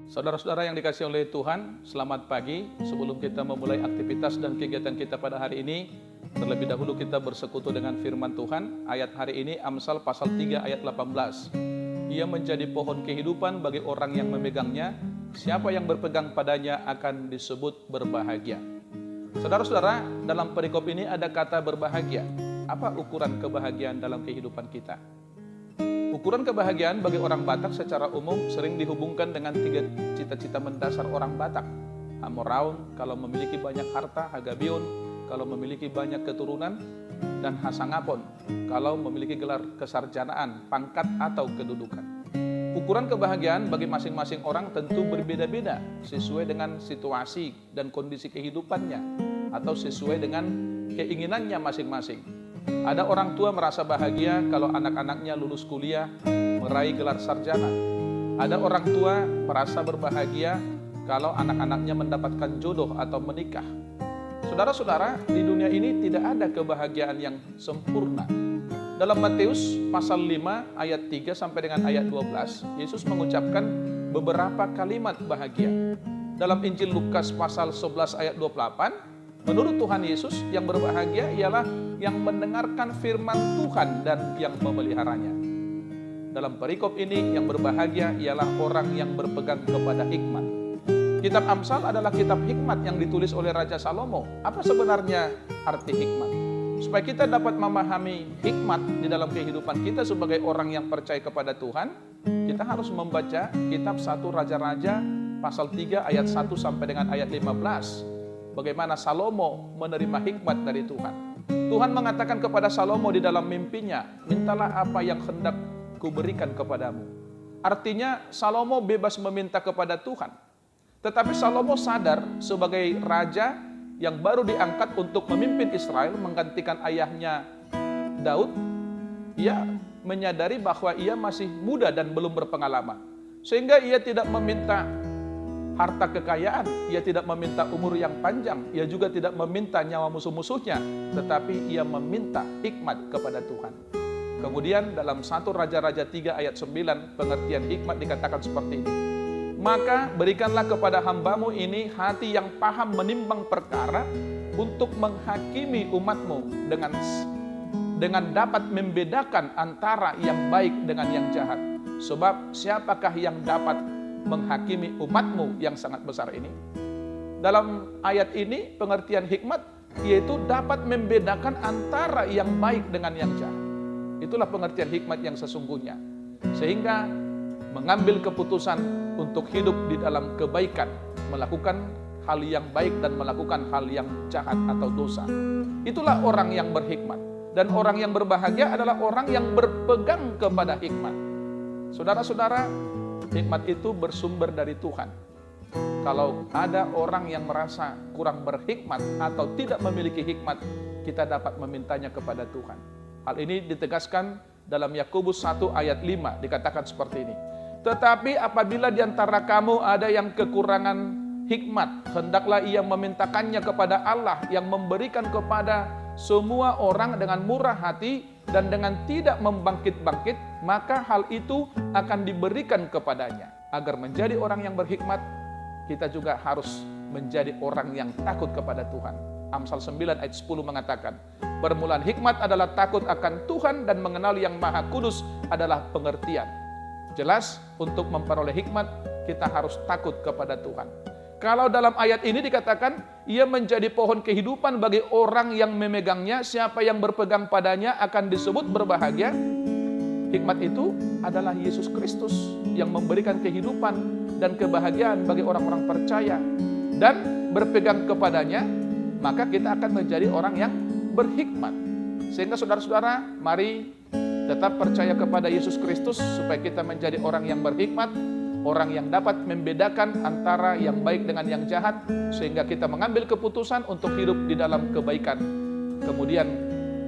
Saudara-saudara yang dikasihi oleh Tuhan, selamat pagi. Sebelum kita memulai aktivitas dan kegiatan kita pada hari ini, terlebih dahulu kita bersekutu dengan firman Tuhan. Ayat hari ini Amsal pasal 3 ayat 18. Ia menjadi pohon kehidupan bagi orang yang memegangnya. Siapa yang berpegang padanya akan disebut berbahagia. Saudara-saudara, dalam perikop ini ada kata berbahagia. Apa ukuran kebahagiaan dalam kehidupan kita? Ukuran kebahagiaan bagi orang Batak secara umum sering dihubungkan dengan 3 cita-cita mendasar orang Batak. Hamoraun kalau memiliki banyak harta, Hagabiun kalau memiliki banyak keturunan, dan Hasangapon kalau memiliki gelar kesarjanaan, pangkat atau kedudukan. Ukuran kebahagiaan bagi masing-masing orang tentu berbeda-beda sesuai dengan situasi dan kondisi kehidupannya atau sesuai dengan keinginannya masing-masing. Ada orang tua merasa bahagia kalau anak-anaknya lulus kuliah, meraih gelar sarjana. Ada orang tua merasa berbahagia kalau anak-anaknya mendapatkan jodoh atau menikah. Saudara-saudara, di dunia ini tidak ada kebahagiaan yang sempurna. Dalam Matius pasal 5 ayat 3 sampai dengan ayat 12, Yesus mengucapkan beberapa kalimat bahagia. Dalam Injil Lukas pasal 11 ayat 28, menurut Tuhan Yesus, yang berbahagia ialah yang mendengarkan firman Tuhan dan yang memeliharanya. Dalam perikop ini, yang berbahagia ialah orang yang berpegang kepada hikmat. Kitab Amsal adalah kitab hikmat yang ditulis oleh Raja Salomo. Apa sebenarnya arti hikmat? Supaya kita dapat memahami hikmat di dalam kehidupan kita sebagai orang yang percaya kepada Tuhan, kita harus membaca kitab 1 Raja-Raja pasal 3 ayat 1 sampai dengan ayat 15. Bagaimana Salomo menerima hikmat dari Tuhan. Tuhan mengatakan kepada Salomo di dalam mimpinya, mintalah apa yang hendak kuberikan kepadamu. Artinya Salomo bebas meminta kepada Tuhan. Tetapi Salomo sadar sebagai raja yang baru diangkat untuk memimpin Israel menggantikan ayahnya Daud, ia menyadari bahwa ia masih muda dan belum berpengalaman. Sehingga ia tidak meminta harta kekayaan, ia tidak meminta umur yang panjang, ia juga tidak meminta nyawa musuh-musuhnya, tetapi ia meminta hikmat kepada Tuhan. Kemudian dalam 1 Raja-Raja 3 ayat 9, pengertian hikmat dikatakan seperti ini. Maka berikanlah kepada hambamu ini hati yang paham menimbang perkara untuk menghakimi umatmu dengan dapat membedakan antara yang baik dengan yang jahat. Sebab siapakah yang dapat menghakimi umatmu yang sangat besar ini? Dalam ayat ini pengertian hikmat yaitu dapat membedakan antara yang baik dengan yang jahat. Itulah pengertian hikmat yang sesungguhnya. Sehingga mengambil keputusan untuk hidup di dalam kebaikan, melakukan hal yang baik dan melakukan hal yang jahat atau dosa. Itulah orang yang berhikmat. Dan orang yang berbahagia adalah orang yang berpegang kepada hikmat. Saudara-saudara, hikmat itu bersumber dari Tuhan. Kalau ada orang yang merasa kurang berhikmat atau tidak memiliki hikmat, kita dapat memintanya kepada Tuhan. Hal ini ditegaskan dalam Yakobus 1 ayat 5, dikatakan seperti ini. Tetapi apabila di antara kamu ada yang kekurangan hikmat, hendaklah ia memintakannya kepada Allah yang memberikan kepada semua orang dengan murah hati dan dengan tidak membangkit-bangkit, maka hal itu akan diberikan kepadanya. Agar menjadi orang yang berhikmat, kita juga harus menjadi orang yang takut kepada Tuhan. Amsal 9 ayat 10 mengatakan, permulaan hikmat adalah takut akan Tuhan dan mengenal yang maha kudus adalah pengertian. Jelas, untuk memperoleh hikmat, kita harus takut kepada Tuhan. Kalau dalam ayat ini dikatakan, ia menjadi pohon kehidupan bagi orang yang memegangnya, siapa yang berpegang padanya akan disebut berbahagia. Hikmat itu adalah Yesus Kristus yang memberikan kehidupan dan kebahagiaan bagi orang-orang percaya. Dan berpegang kepadanya, maka kita akan menjadi orang yang berhikmat. Sehingga saudara-saudara, mari tetap percaya kepada Yesus Kristus supaya kita menjadi orang yang berhikmat, orang yang dapat membedakan antara yang baik dengan yang jahat, sehingga kita mengambil keputusan untuk hidup di dalam kebaikan. Kemudian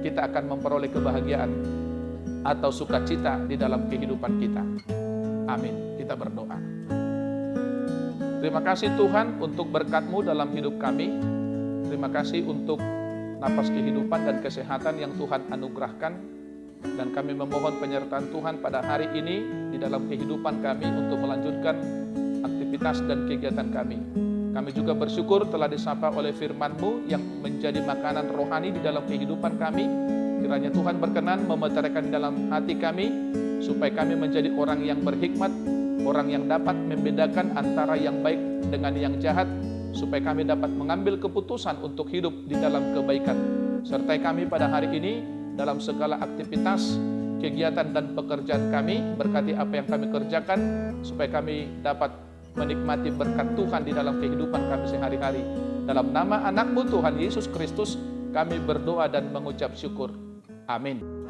kita akan memperoleh kebahagiaan atau sukacita di dalam kehidupan kita. Amin. Kita berdoa. Terima kasih Tuhan untuk berkat-Mu dalam hidup kami. Terima kasih untuk napas kehidupan dan kesehatan yang Tuhan anugerahkan. Dan kami memohon penyertaan Tuhan pada hari ini di dalam kehidupan kami untuk melanjutkan aktivitas aktivitas dan kegiatan kami. Kami juga bersyukur telah disapa oleh firman-Mu yang menjadi makanan rohani di dalam kehidupan kami. Kiranya Tuhan berkenan memeteraikan dalam hati kami, supaya kami menjadi orang yang berhikmat, orang yang dapat membedakan antara yang baik dengan yang jahat, supaya kami dapat mengambil keputusan untuk hidup di dalam kebaikan. Sertai kami pada hari ini dalam segala aktivitas, kegiatan dan pekerjaan kami. Berkati apa yang kami kerjakan, supaya kami dapat menikmati berkat Tuhan di dalam kehidupan kami sehari-hari. Dalam nama anak-Mu Tuhan Yesus Kristus, kami berdoa dan mengucap syukur. Amin.